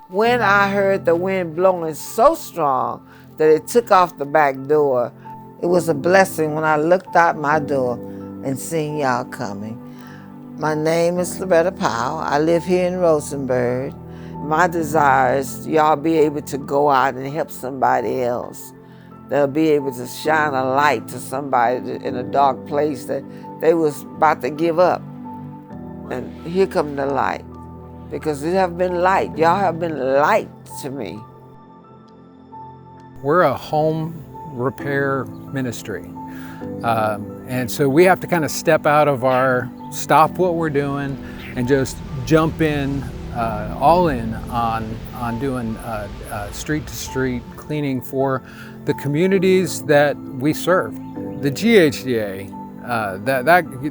When I heard the wind blowing so strong that it took off the back door, it was a blessing when I looked out my door and seen y'all coming. My name is Loretta Powell. I live here in Rosenberg. My desire is y'all be able to go out and help somebody else. They'll be able to shine a light to somebody in a dark place that they was about to give up. And here come the light. Because it have been light. Y'all have been light to me. We're a home repair ministry. And so we have to kind of step out of stop what we're doing and just jump in, all in on doing street to street cleaning for the communities that we serve. The GHDA,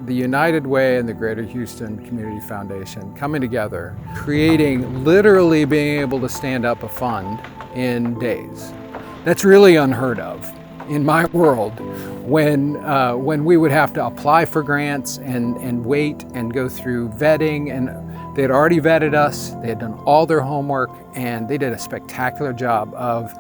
the United Way and the Greater Houston Community Foundation coming together, literally being able to stand up a fund in days. That's really unheard of in my world, when we would have to apply for grants and wait and go through vetting, and they had already vetted us, they had done all their homework, and they did a spectacular job of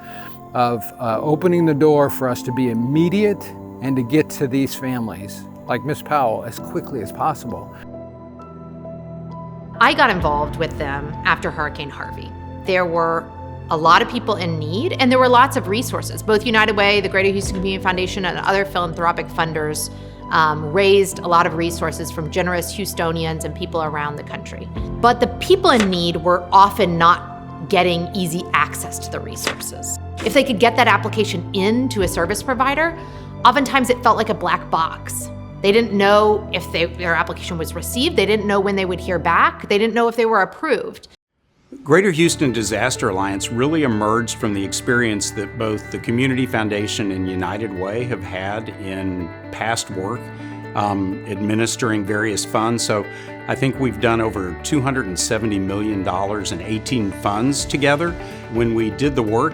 opening the door for us to be immediate and to get to these families, like Ms. Powell, as quickly as possible. I got involved with them after Hurricane Harvey. There were a lot of people in need, and there were lots of resources. Both United Way, the Greater Houston Community Foundation, and other philanthropic funders raised a lot of resources from generous Houstonians and people around the country. But the people in need were often not getting easy access to the resources. If they could get that application into a service provider, oftentimes it felt like a black box. They didn't know if their application was received. They didn't know when they would hear back. They didn't know if they were approved. Greater Houston Disaster Alliance really emerged from the experience that both the Community Foundation and United Way have had in past work, administering various funds. So I think we've done over $270 million in 18 funds together. When we did the work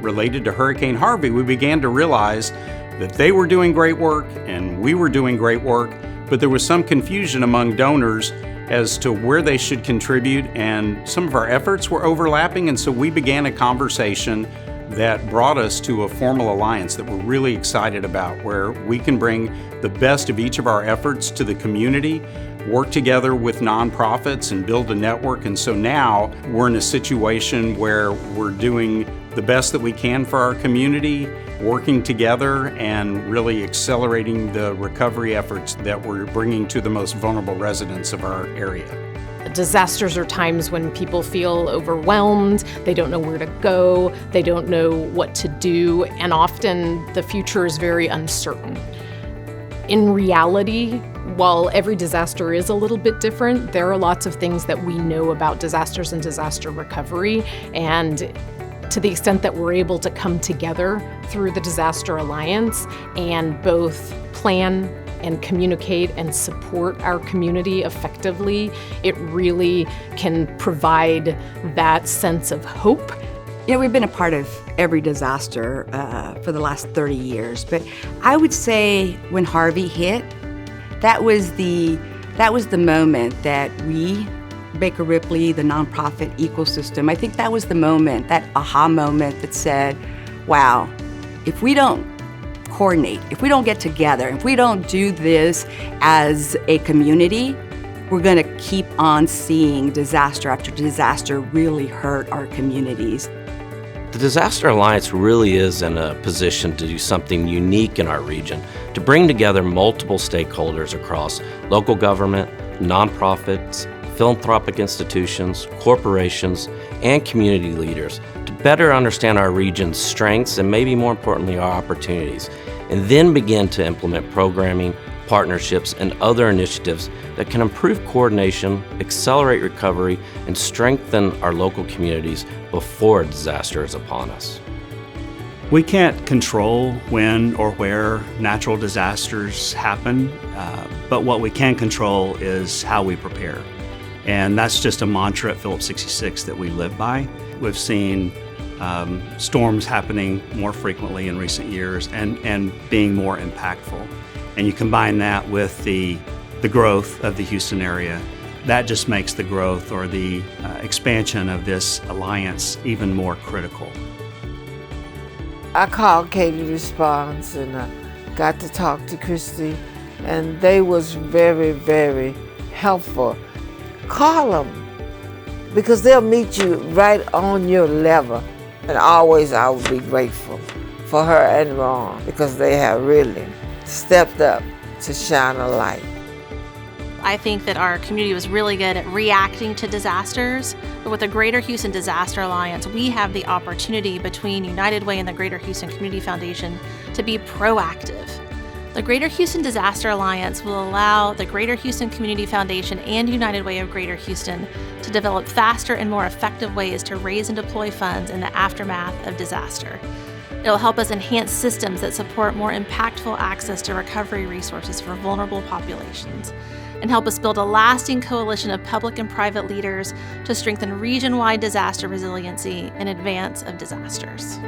related to Hurricane Harvey, we began to realize that they were doing great work and we were doing great work, but there was some confusion among donors as to where they should contribute, and some of our efforts were overlapping, and so we began a conversation that brought us to a formal alliance that we're really excited about, where we can bring the best of each of our efforts to the community, work together with nonprofits and build a network. And so now we're in a situation where we're doing the best that we can for our community, working together and really accelerating the recovery efforts that we're bringing to the most vulnerable residents of our area. Disasters are times when people feel overwhelmed, they don't know where to go, they don't know what to do, and often the future is very uncertain. In reality, while every disaster is a little bit different, there are lots of things that we know about disasters and disaster recovery, and to the extent that we're able to come together through the Disaster Alliance and both plan and communicate and support our community effectively, it really can provide that sense of hope. You know, we've been a part of every disaster for the last 30 years, but I would say when Harvey hit, that was the moment that we, Baker Ripley, the nonprofit ecosystem, I think that was the moment, that aha moment that said, wow, if we don't coordinate, if we don't get together, if we don't do this as a community, we're going to keep on seeing disaster after disaster really hurt our communities. The Disaster Alliance really is in a position to do something unique in our region, to bring together multiple stakeholders across local government, nonprofits, philanthropic institutions, corporations, and community leaders to better understand our region's strengths and maybe more importantly our opportunities, and then begin to implement programming, partnerships, and other initiatives that can improve coordination, accelerate recovery, and strengthen our local communities before a disaster is upon us. We can't control when or where natural disasters happen, but what we can control is how we prepare. And that's just a mantra at Phillips 66 that we live by. We've seen storms happening more frequently in recent years and being more impactful. And you combine that with the growth of the Houston area, that just makes the growth or the expansion of this alliance even more critical. I called Katie Response and got to talk to Christy, and they was very, very helpful. Call them, because they'll meet you right on your level. And always I would be grateful for her and Ron, because they have really stepped up to shine a light. I think that our community was really good at reacting to disasters, but with the Greater Houston Disaster Alliance, we have the opportunity between United Way and the Greater Houston Community Foundation to be proactive. The Greater Houston Disaster Alliance will allow the Greater Houston Community Foundation and United Way of Greater Houston to develop faster and more effective ways to raise and deploy funds in the aftermath of disaster. It'll help us enhance systems that support more impactful access to recovery resources for vulnerable populations, and help us build a lasting coalition of public and private leaders to strengthen region-wide disaster resiliency in advance of disasters.